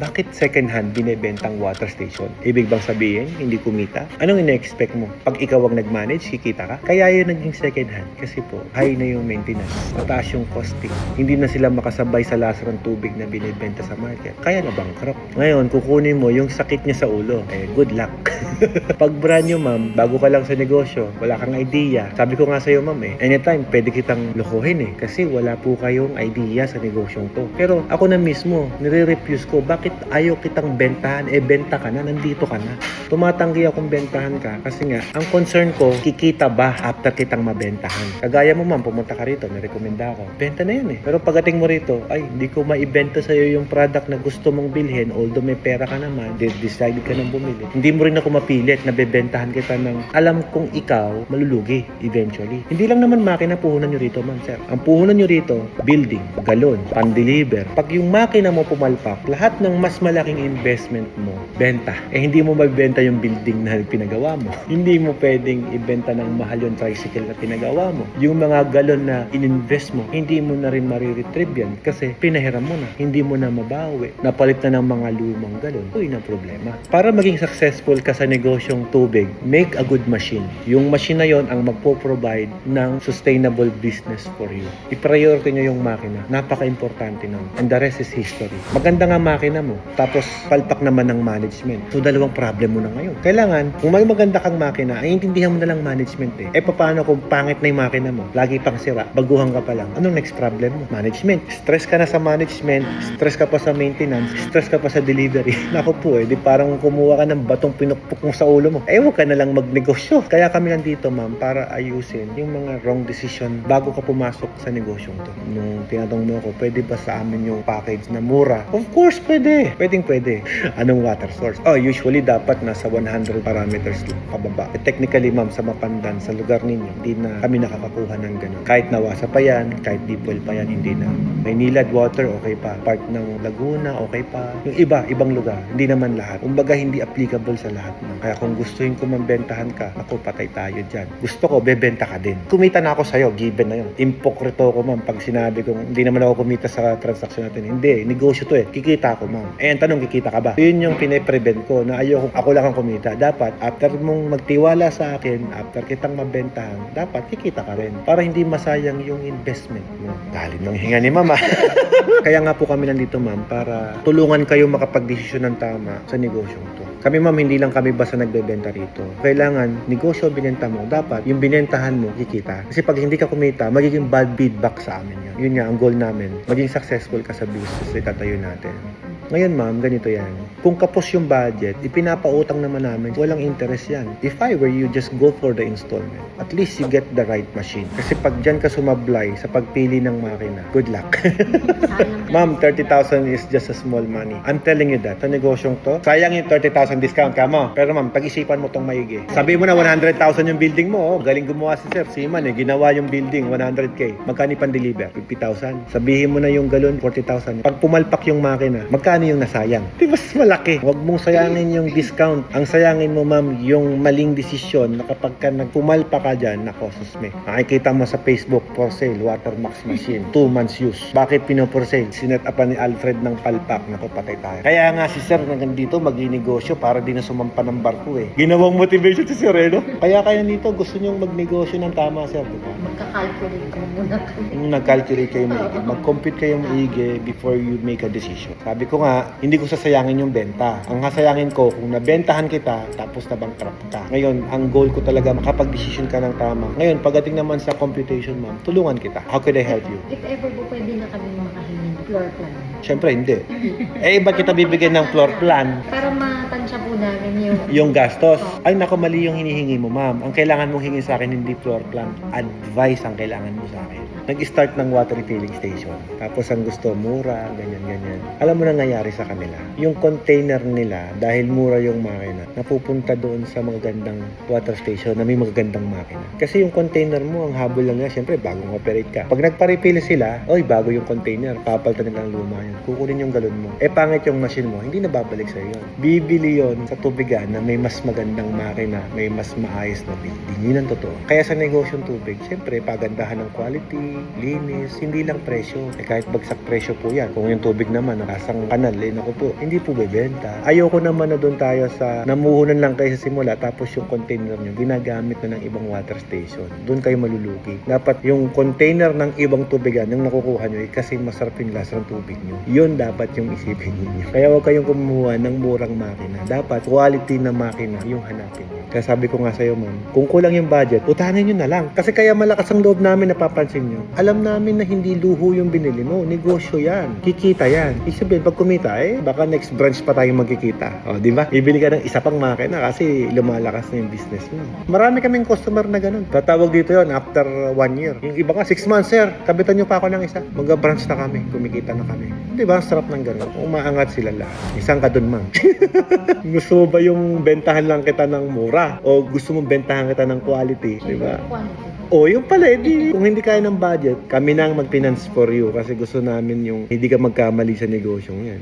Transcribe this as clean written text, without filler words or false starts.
Bakit second hand binebentang water station? Ibig bang sabihin, hindi kumita? Anong ine-expect mo? Pag ikaw ang nag-manage, kikita ka? Kaya yun naging second hand. Kasi po, high na yung maintenance. Mataas yung costing. Hindi na sila makasabay sa lasa ng tubig na binibenta sa market. Kaya na bankrupt. Ngayon, kukunin mo yung sakit niya sa ulo. Good luck. Pag brand new, ma'am, bago ka lang sa negosyo, wala kang idea. Sabi ko nga sa'yo, ma'am, anytime, pwede kitang lokohin kasi wala po kayong idea sa negosyong to. Pero ako na mismo, nire-refuse ko, bakit ayaw kitang bentahan? Benta ka na, nandito ka na. Tumatanggi akong bentahan ka kasi nga, ang concern ko, kikita ba after kitang mabentahan? Kagaya mo, ma'am, pumunta ka rito, nirekomenda ako. Benta na yan Pero pagating mo rito, ay, hindi ko maibenta sa'yo yung product na gusto mong bilhin, although may pera ka naman, decide ka nang bumili. Hindi mo rin ako mapilit na bebentahan kita ng alam kong ikaw malulugi eventually. Hindi lang naman makina puhunan nyo rito, ma'am, sir. Ang puhunan nyo rito, building, galon, pan-deliver. Pag yung makina mo pumalpak, lahat ng mas malaking investment mo, benta. Hindi mo mabenta yung building na pinagawa mo. Hindi mo pwedeng ibenta ng mahal yung tricycle na pinagawa mo. Yung mga galon na ininvest mo, hindi mo na rin mariretrieve yan kasi pinahiram mo na. Hindi mo na mabawi. Napalit na ng mga lumang galon. Uy, na problema. Para maging successful ka sa negosyong tubig, make a good machine. Yung machine na yon ang magpo-provide ng sustainable business for you. I-priority nyo yung makina. Napaka-importante nun. And the rest is history. Maganda nga makina mo. Tapos, palpak naman ng management. So, dalawang problem mo na ngayon. Kailangan, kung may maganda kang makina, ay intindihan mo na lang management paano kung pangit na yung makina mo? Lagi pang sira. Baguhan ka pa lang. Anong next problem mo? Management. Stress ka na sa management. Stress ka pa sa maintenance. Stress ka pa sa delivery. Naku po di parang kumuha ka ng batong pinukpok mo sa ulo mo. Huwag ka na lang magnegosyo. Kaya kami nandito, ma'am, para ayusin yung mga wrong decision bago ka pumasok sa negosyong to. Nung tinatanong mo ako, pwede ba sa amin yung package na mura? Of course, pwede. Pwede. Anong water source? Usually dapat nasa 100 parameters lang pababa. Technically, ma'am, sa Mapandan, sa lugar ninyo, hindi na kami nakakakuha ng ganun. Kahit nawasa pa yan, kahit deep well pa yan, hindi na. Maynilad water, okay pa. Part ng Laguna, okay pa. Yung ibang lugar, hindi naman lahat. Kumbaga, hindi applicable sa lahat. Kaya kung gustuhin ko mambentahan ka, ako, patay tayo dyan. Gusto ko, bebenta ka din. Kumita na ako sa'yo, given na yun. Impokrito ko, ma'am, pag sinabi kong hindi naman ako kumita sa transaction natin. Hindi, negosyo to Kikita ako, ma'am. Ang tanong, kikita ka ba? Yun yung pine-prevent ko na ayoko, ako lang ang kumita. Dapat, after mong magtiwala sa akin, after kitang mabentahan, dapat kikita ka rin. Para hindi masayang yung investment mo. Dahil ng hinga ni mama. Kaya nga po kami nandito, ma'am, para tulungan kayo makapag-desisyon ng tama sa negosyong to. Kami, ma'am, hindi lang kami basta nagbebenta rito. Kailangan, negosyo binenta mo, dapat yung binentahan mo, kikita. Kasi pag hindi ka kumita, magiging bad feedback sa amin yan. Yun nga, ang goal namin. Maging successful ka sa business na itatayo natin. Ngayon, ma'am, ganito yan. Kung kapos yung budget, ipinapautang naman namin, walang interest yan. If I were you, just go for the installment. At least you get the right machine. Kasi pag dyan ka sumablay sa pagpili ng makina, good luck. Ma'am, 30,000 is just a small money. I'm telling you that. Sa negosyong to, sayang yung 30,000 discount ka mo. Pero ma'am, pag-isipan mo tong maigi. Sabi mo na 100,000 yung building mo. Galing gumawa si Sir Siman ginawa yung building, 100K. Magkano pan-deliver? 50,000. Sabihin mo na yung galon, 40,000. Pag pumalpak yung makina, magkano yung nasayang? Di mas malaki. Huwag mong sayangin yung discount. Ang sayangin mo, ma'am, yung maling desisyon na kapag ka nagpumalpak ka dyan, nako, susme. Nakikita mo sa Facebook, for sale, Watermax machine, 2 months use. Bakit pino-for sale? Sinet up ni Alfred ng palpak. Nako, patay tayo. Kaya nga si Sir na ganito, magninegosyo para di na sumampa ng barko Ginawang motivation si Sir, no? Kaya nito, gusto nyong magnegosyo ng tama, Sir, di ba? Magka-calculate ko muna kami. Nag-calculate kayo maigi. Mag-compute kayo maigi before you make a decision. Sabi ko nga, hindi ko sasayangin yung benta. Ang sasayangin ko, kung nabentahan kita, tapos na-bankrupt ka. Ngayon, ang goal ko talaga, makapag-decision ka ng tama. Ngayon, pagdating naman sa computation, ma'am, tulungan kita. How could I help you? If ever po, pwede na kami makahingi ng floor plan. Siyempre, hindi. Ba't kita bibigyan ng floor plan? Para matansya po namin Yung gastos. Ay, nako, mali yung hinihingi mo, ma'am. Ang kailangan mong hingin sa akin, hindi floor plan. Advice ang kailangan mo sa akin. Nag-start ng water refilling station. Tapos ang gusto, mura, ganyan. Alam mo na nangyayari sa kanila. Yung container nila, dahil mura yung makina, napupunta doon sa magagandang water station na may magagandang makina. Kasi yung container mo, ang habol lang nila, syempre, bagong operate ka. Pag nagpa-refill sila, bago yung container, papalitan nila ang luma yun. Kukunin yung galon mo. Pangit yung machine mo, hindi na babalik sa'yo yun. Bibili yun sa tubigan na may mas magandang makina, may mas maayos na building. Yun ang totoo. Kaya sa negosyong tubig, syempre, pagandahan ng quality, linis, hindi lang presyo. Kahit bagsak presyo po yan. Kung yung tubig naman, nakasang kanal, naku po, hindi po bebenta. Ayoko naman na doon tayo sa namuhunan lang kayo sa simula, tapos yung container nyo, ginagamit na ng ibang water station. Doon kayo malulugi. Dapat yung container ng ibang tubigan, yung nakukuha nyo, kasi masarap yung lasa ng tubig nyo. Yun dapat yung isipin niyo. Kaya huwag kayong kumuha ng murang makina. Dapat quality na makina yung hanapin nyo. Kaya sabi ko nga sa'yo, ma'am, kung kulang yung budget, utanin nyo na lang. Kasi kaya malakas ang loob namin, napapansin nyo. Alam namin na hindi luho yung binili mo. Negosyo yan. Kikita yan. Ibig sabihin, pag kumita, baka next branch pa tayo magkikita. O, di ba? Ibili ka ng isa pang makina kasi lumalakas na yung business mo. Marami kaming customer na ganun. Tatawag dito yon after 1 year. Yung iba nga, 6 months, sir. Kabitan nyo pa ako ng isa. Mag-branch na kami. Kumikita na kami. Di ba? Sarap ng ganun. Umaangat sila lahat. Isang ka dun, ma'am. Gusto mo ba yung bentahan lang kita ng mura? O gusto mong bentahan kita ng quality? Di ba? Quality. O, yung pala, kung hindi kaya ng budget, kami na ang mag-finance for you kasi gusto namin yung hindi ka magkamali sa negosyong yan.